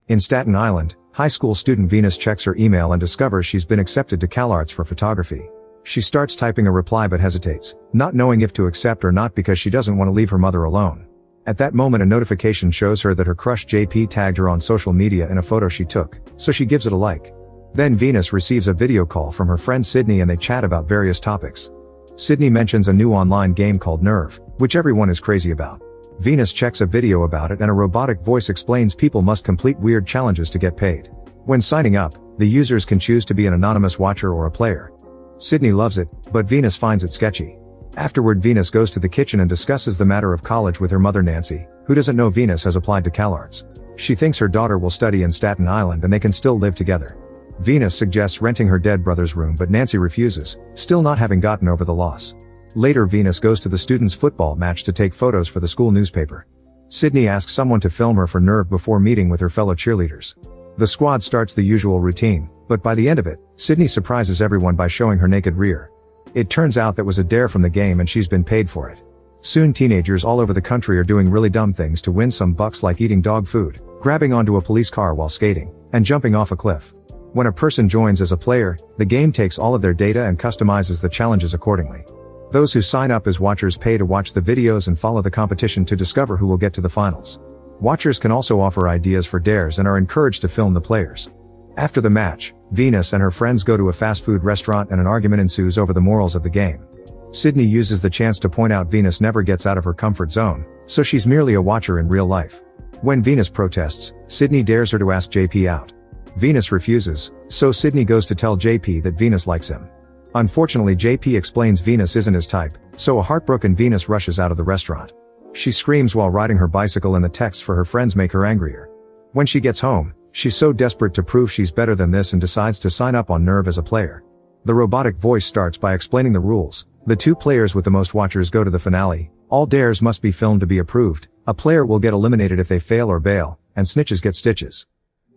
In Staten Island, high school student Venus checks her email and discovers she's been accepted to CalArts for photography. She starts typing a reply but hesitates, not knowing if to accept or not because she doesn't want to leave her mother alone. At that moment a notification shows her that her crush JP tagged her on social media in a photo she took, so she gives it a like. Then Venus receives a video call from her friend Sydney and they chat about various topics. Sydney mentions a new online game called Nerve, which everyone is crazy about. Venus checks a video about it and a robotic voice explains people must complete weird challenges to get paid. When signing up, the users can choose to be an anonymous watcher or a player. Sydney loves it, but Venus finds it sketchy. Afterward Venus goes to the kitchen and discusses the matter of college with her mother Nancy, who doesn't know Venus has applied to CalArts. She thinks her daughter will study in Staten Island and they can still live together. Venus suggests renting her dead brother's room but Nancy refuses, still not having gotten over the loss. Later Venus goes to the students' football match to take photos for the school newspaper. Sydney asks someone to film her for Nerve before meeting with her fellow cheerleaders. The squad starts the usual routine, but by the end of it, Sydney surprises everyone by showing her naked rear. It turns out that was a dare from the game and she's been paid for it. Soon teenagers all over the country are doing really dumb things to win some bucks like eating dog food, grabbing onto a police car while skating, and jumping off a cliff. When a person joins as a player, the game takes all of their data and customizes the challenges accordingly. Those who sign up as watchers pay to watch the videos and follow the competition to discover who will get to the finals. Watchers can also offer ideas for dares and are encouraged to film the players. After the match, Venus and her friends go to a fast food restaurant and an argument ensues over the morals of the game. Sydney uses the chance to point out Venus never gets out of her comfort zone, so she's merely a watcher in real life. When Venus protests, Sydney dares her to ask JP out. Venus refuses, so Sydney goes to tell JP that Venus likes him. Unfortunately JP explains Venus isn't his type, so a heartbroken Venus rushes out of the restaurant. She screams while riding her bicycle and the texts for her friends make her angrier. When she gets home, she's so desperate to prove she's better than this and decides to sign up on Nerve as a player. The robotic voice starts by explaining the rules. The two players with the most watchers go to the finale. All dares must be filmed to be approved. A player will get eliminated if they fail or bail, and snitches get stitches.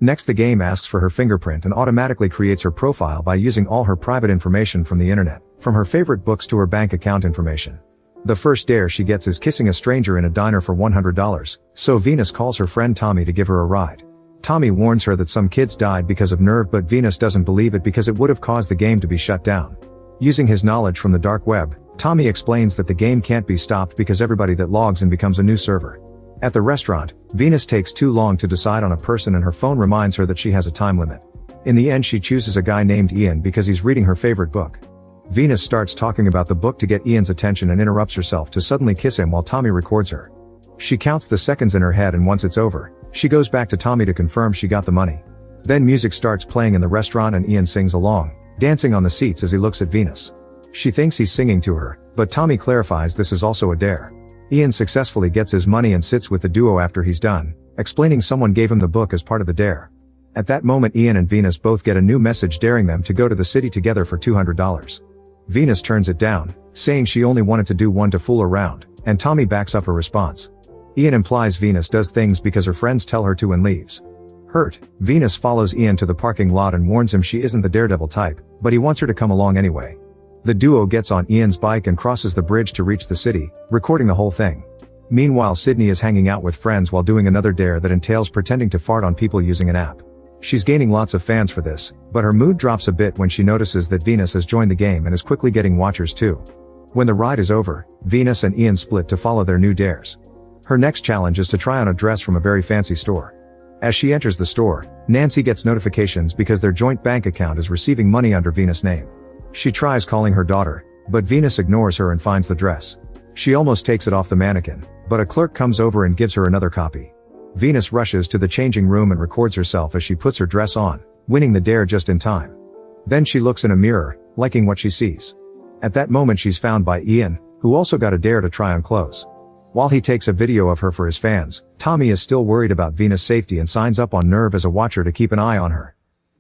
Next the game asks for her fingerprint and automatically creates her profile by using all her private information from the internet, from her favorite books to her bank account information. The first dare she gets is kissing a stranger in a diner for $100, so Venus calls her friend Tommy to give her a ride. Tommy warns her that some kids died because of Nerve but Venus doesn't believe it because it would have caused the game to be shut down. Using his knowledge from the dark web, Tommy explains that the game can't be stopped because everybody that logs in becomes a new server. At the restaurant, Venus takes too long to decide on a person and her phone reminds her that she has a time limit. In the end she chooses a guy named Ian because he's reading her favorite book. Venus starts talking about the book to get Ian's attention and interrupts herself to suddenly kiss him while Tommy records her. She counts the seconds in her head and once it's over, she goes back to Tommy to confirm she got the money. Then music starts playing in the restaurant and Ian sings along, dancing on the seats as he looks at Venus. She thinks he's singing to her, but Tommy clarifies this is also a dare. Ian successfully gets his money and sits with the duo after he's done, explaining someone gave him the book as part of the dare. At that moment Ian and Venus both get a new message daring them to go to the city together for $200. Venus turns it down, saying she only wanted to do one to fool around, and Tommy backs up her response. Ian implies Venus does things because her friends tell her to and leaves. Hurt, Venus follows Ian to the parking lot and warns him she isn't the daredevil type, but he wants her to come along anyway. The duo gets on Ian's bike and crosses the bridge to reach the city, recording the whole thing. Meanwhile Sydney is hanging out with friends while doing another dare that entails pretending to fart on people using an app. She's gaining lots of fans for this, but her mood drops a bit when she notices that Venus has joined the game and is quickly getting watchers too. When the ride is over, Venus and Ian split to follow their new dares. Her next challenge is to try on a dress from a very fancy store. As she enters the store, Nancy gets notifications because their joint bank account is receiving money under Venus' name. She tries calling her daughter, but Venus ignores her and finds the dress. She almost takes it off the mannequin, but a clerk comes over and gives her another copy. Venus rushes to the changing room and records herself as she puts her dress on, winning the dare just in time. Then she looks in a mirror, liking what she sees. At that moment she's found by Ian, who also got a dare to try on clothes. While he takes a video of her for his fans, Tommy is still worried about Venus' safety and signs up on Nerve as a watcher to keep an eye on her.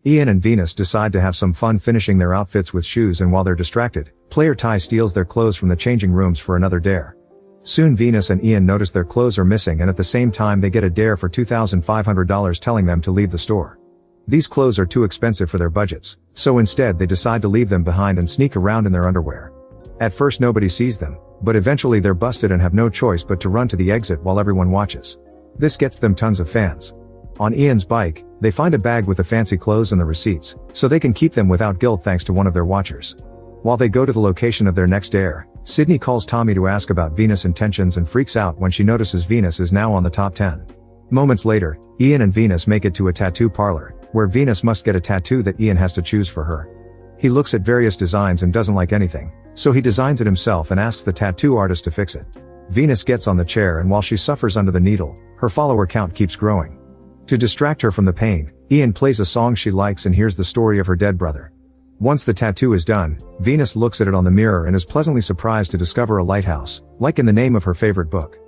Ian and Venus decide to have some fun finishing their outfits with shoes and while they're distracted, player Ty steals their clothes from the changing rooms for another dare. Soon Venus and Ian notice their clothes are missing and at the same time they get a dare for $2,500 telling them to leave the store. These clothes are too expensive for their budgets, so instead they decide to leave them behind and sneak around in their underwear. At first nobody sees them, but eventually they're busted and have no choice but to run to the exit while everyone watches. This gets them tons of fans. On Ian's bike, they find a bag with the fancy clothes and the receipts, so they can keep them without guilt thanks to one of their watchers. While they go to the location of their next dare, Sydney calls Tommy to ask about Venus' intentions and freaks out when she notices Venus is now on the top 10. Moments later, Ian and Venus make it to a tattoo parlor, where Venus must get a tattoo that Ian has to choose for her. He looks at various designs and doesn't like anything, so he designs it himself and asks the tattoo artist to fix it. Venus gets on the chair, and while she suffers under the needle, her follower count keeps growing. To distract her from the pain, Ian plays a song she likes and hears the story of her dead brother. Once the tattoo is done, Venus looks at it on the mirror and is pleasantly surprised to discover a lighthouse, like in the name of her favorite book.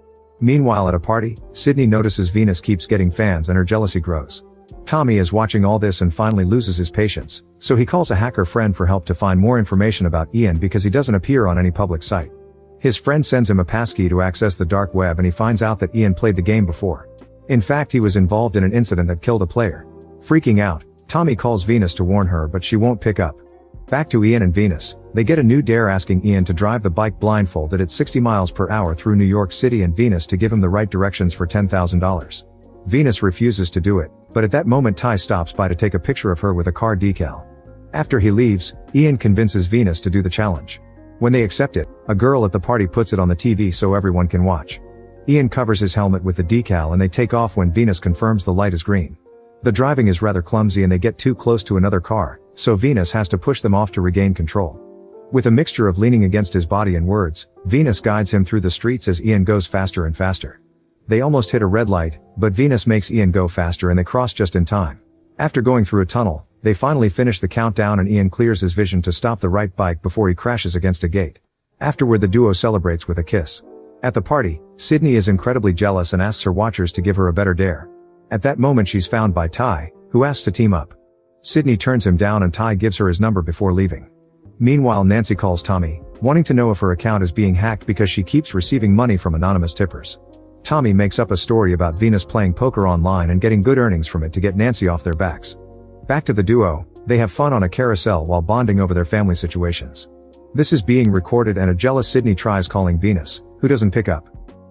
Meanwhile at a party, Sydney notices Venus keeps getting fans and her jealousy grows. Tommy is watching all this and finally loses his patience, so he calls a hacker friend for help to find more information about Ian because he doesn't appear on any public site. His friend sends him a passkey to access the dark web, and he finds out that Ian played the game before. In fact, he was involved in an incident that killed a player. Freaking out, Tommy calls Venus to warn her, but she won't pick up. Back to Ian and Venus, they get a new dare asking Ian to drive the bike blindfolded at 60 miles per hour through New York City and Venus to give him the right directions for $10,000. Venus refuses to do it, but at that moment Ty stops by to take a picture of her with a car decal. After he leaves, Ian convinces Venus to do the challenge. When they accept it, a girl at the party puts it on the TV so everyone can watch. Ian covers his helmet with the decal and they take off when Venus confirms the light is green. The driving is rather clumsy and they get too close to another car, so Venus has to push them off to regain control. With a mixture of leaning against his body and words, Venus guides him through the streets as Ian goes faster and faster. They almost hit a red light, but Venus makes Ian go faster and they cross just in time. After going through a tunnel, they finally finish the countdown and Ian clears his vision to stop the right bike before he crashes against a gate. Afterward, the duo celebrates with a kiss. At the party, Sydney is incredibly jealous and asks her watchers to give her a better dare. At that moment she's found by Ty, who asks to team up. Sydney turns him down and Ty gives her his number before leaving. Meanwhile, Nancy calls Tommy, wanting to know if her account is being hacked because she keeps receiving money from anonymous tippers. Tommy makes up a story about Venus playing poker online and getting good earnings from it to get Nancy off their backs. Back to the duo, they have fun on a carousel while bonding over their family situations. This is being recorded and a jealous Sydney tries calling Venus, who doesn't pick up.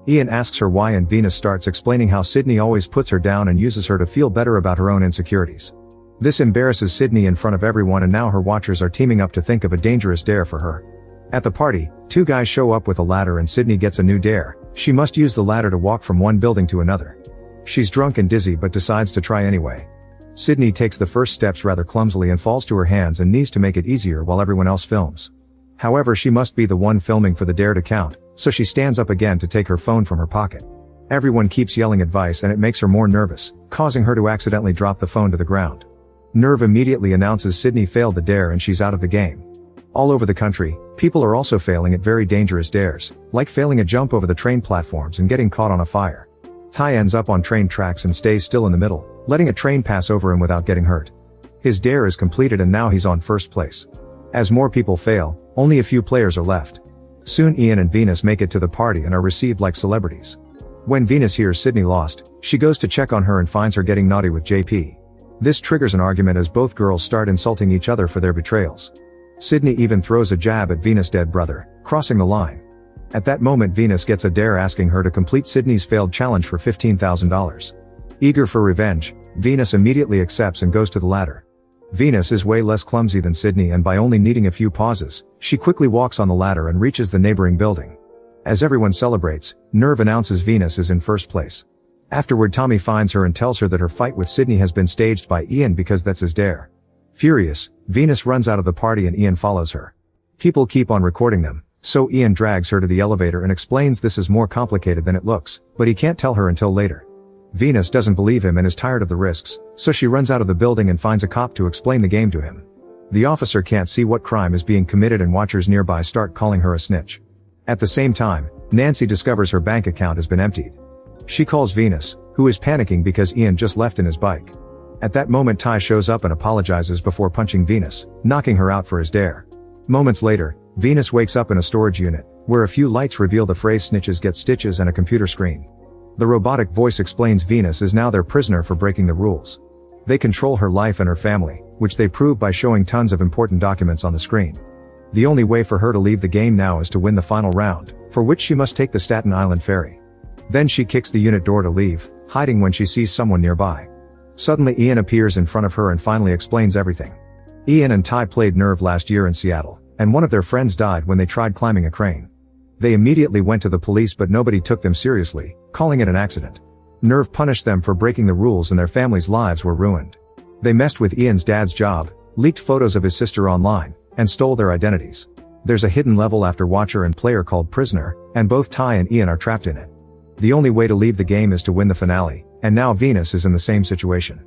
Ian asks her why and Venus starts explaining how Sydney always puts her down and uses her to feel better about her own insecurities. This embarrasses Sydney in front of everyone and now her watchers are teaming up to think of a dangerous dare for her. At the party, two guys show up with a ladder and Sydney gets a new dare. She must use the ladder to walk from one building to another. She's drunk and dizzy but decides to try anyway. Sydney takes the first steps rather clumsily and falls to her hands and knees to make it easier while everyone else films. However, she must be the one filming for the dare to count, so she stands up again to take her phone from her pocket. Everyone keeps yelling advice and it makes her more nervous, causing her to accidentally drop the phone to the ground. Nerve immediately announces Sydney failed the dare and she's out of the game. All over the country, people are also failing at very dangerous dares, like failing a jump over the train platforms and getting caught on a fire. Ty ends up on train tracks and stays still in the middle, letting a train pass over him without getting hurt. His dare is completed and now he's on first place. As more people fail, only a few players are left. Soon Ian and Venus make it to the party and are received like celebrities. When Venus hears Sydney lost, she goes to check on her and finds her getting naughty with JP. This triggers an argument as both girls start insulting each other for their betrayals. Sydney even throws a jab at Venus' dead brother, crossing the line. At that moment Venus gets a dare asking her to complete Sydney's failed challenge for $15,000. Eager for revenge, Venus immediately accepts and goes to the ladder. Venus is way less clumsy than Sydney and by only needing a few pauses, she quickly walks on the ladder and reaches the neighboring building. As everyone celebrates, Nerve announces Venus is in first place. Afterward Tommy finds her and tells her that her fight with Sydney has been staged by Ian because that's his dare. Furious, Venus runs out of the party and Ian follows her. People keep on recording them, so Ian drags her to the elevator and explains this is more complicated than it looks, but he can't tell her until later. Venus doesn't believe him and is tired of the risks, so she runs out of the building and finds a cop to explain the game to him. The officer can't see what crime is being committed and watchers nearby start calling her a snitch. At the same time, Nancy discovers her bank account has been emptied. She calls Venus, who is panicking because Ian just left in his bike. At that moment Ty shows up and apologizes before punching Venus, knocking her out for his dare. Moments later, Venus wakes up in a storage unit, where a few lights reveal the phrase snitches get stitches and a computer screen. The robotic voice explains Venus is now their prisoner for breaking the rules. They control her life and her family, which they prove by showing tons of important documents on the screen. The only way for her to leave the game now is to win the final round, for which she must take the Staten Island ferry. Then she kicks the unit door to leave, hiding when she sees someone nearby. Suddenly Ian appears in front of her and finally explains everything. Ian and Ty played Nerve last year in Seattle, and one of their friends died when they tried climbing a crane. They immediately went to the police but nobody took them seriously, calling it an accident. Nerve punished them for breaking the rules and their families' lives were ruined. They messed with Ian's dad's job, leaked photos of his sister online, and stole their identities. There's a hidden level after Watcher and Player called Prisoner, and both Ty and Ian are trapped in it. The only way to leave the game is to win the finale, and now Venus is in the same situation.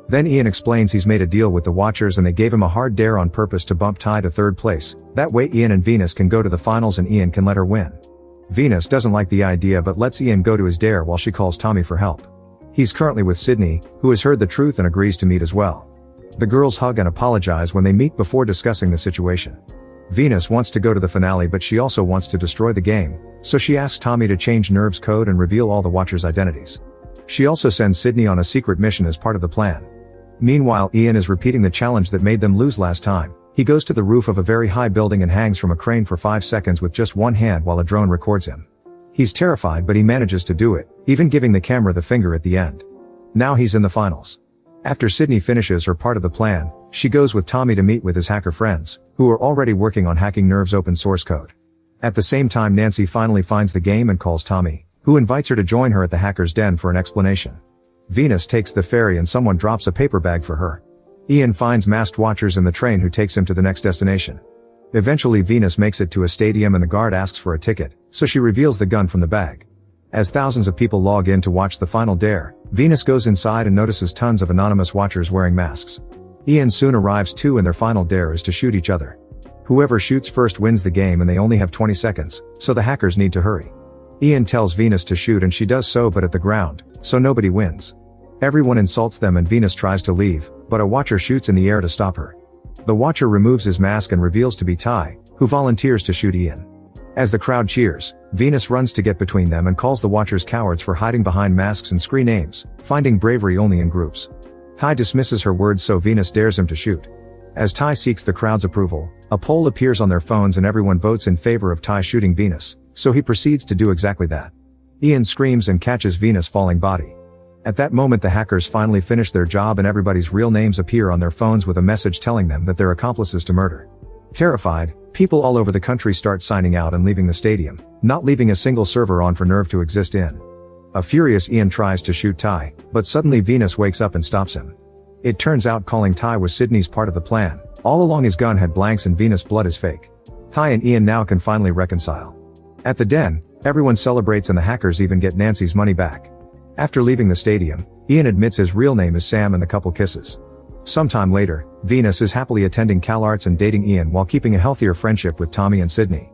Then Ian explains he's made a deal with the Watchers and they gave him a hard dare on purpose to bump Ty to third place, that way Ian and Venus can go to the finals and Ian can let her win. Venus doesn't like the idea but lets Ian go to his dare while she calls Tommy for help. He's currently with Sydney, who has heard the truth and agrees to meet as well. The girls hug and apologize when they meet before discussing the situation. Venus wants to go to the finale but she also wants to destroy the game, so she asks Tommy to change Nerve's code and reveal all the Watchers' identities. She also sends Sydney on a secret mission as part of the plan. Meanwhile, Ian is repeating the challenge that made them lose last time. He goes to the roof of a very high building and hangs from a crane for 5 seconds with just one hand while a drone records him. He's terrified but he manages to do it, even giving the camera the finger at the end. Now he's in the finals. After Sydney finishes her part of the plan, she goes with Tommy to meet with his hacker friends, who are already working on hacking Nerve's open source code. At the same time, Nancy finally finds the game and calls Tommy, who invites her to join her at the hacker's den for an explanation. Venus takes the ferry and someone drops a paper bag for her. Ian finds masked Watchers in the train who takes him to the next destination. Eventually Venus makes it to a stadium and the guard asks for a ticket, so she reveals the gun from the bag. As thousands of people log in to watch the final dare, Venus goes inside and notices tons of anonymous Watchers wearing masks. Ian soon arrives too and their final dare is to shoot each other. Whoever shoots first wins the game and they only have 20 seconds, so the hackers need to hurry. Ian tells Venus to shoot and she does so but at the ground, so nobody wins. Everyone insults them and Venus tries to leave, but a Watcher shoots in the air to stop her. The Watcher removes his mask and reveals to be Ty, who volunteers to shoot Ian. As the crowd cheers, Venus runs to get between them and calls the Watchers cowards for hiding behind masks and screen names, finding bravery only in groups. Ty dismisses her words so Venus dares him to shoot. As Ty seeks the crowd's approval, a poll appears on their phones and everyone votes in favor of Ty shooting Venus, so he proceeds to do exactly that. Ian screams and catches Venus' falling body. At that moment the hackers finally finish their job and everybody's real names appear on their phones with a message telling them that they're accomplices to murder. Terrified, people all over the country start signing out and leaving the stadium, not leaving a single server on for Nerve to exist in. A furious Ian tries to shoot Ty, but suddenly Venus wakes up and stops him. It turns out calling Ty was Sydney's part of the plan. All along his gun had blanks and Venus' blood is fake. Ty and Ian now can finally reconcile. At the den, everyone celebrates and the hackers even get Nancy's money back. After leaving the stadium, Ian admits his real name is Sam and the couple kisses. Sometime later, Venus is happily attending CalArts and dating Ian while keeping a healthier friendship with Tommy and Sydney.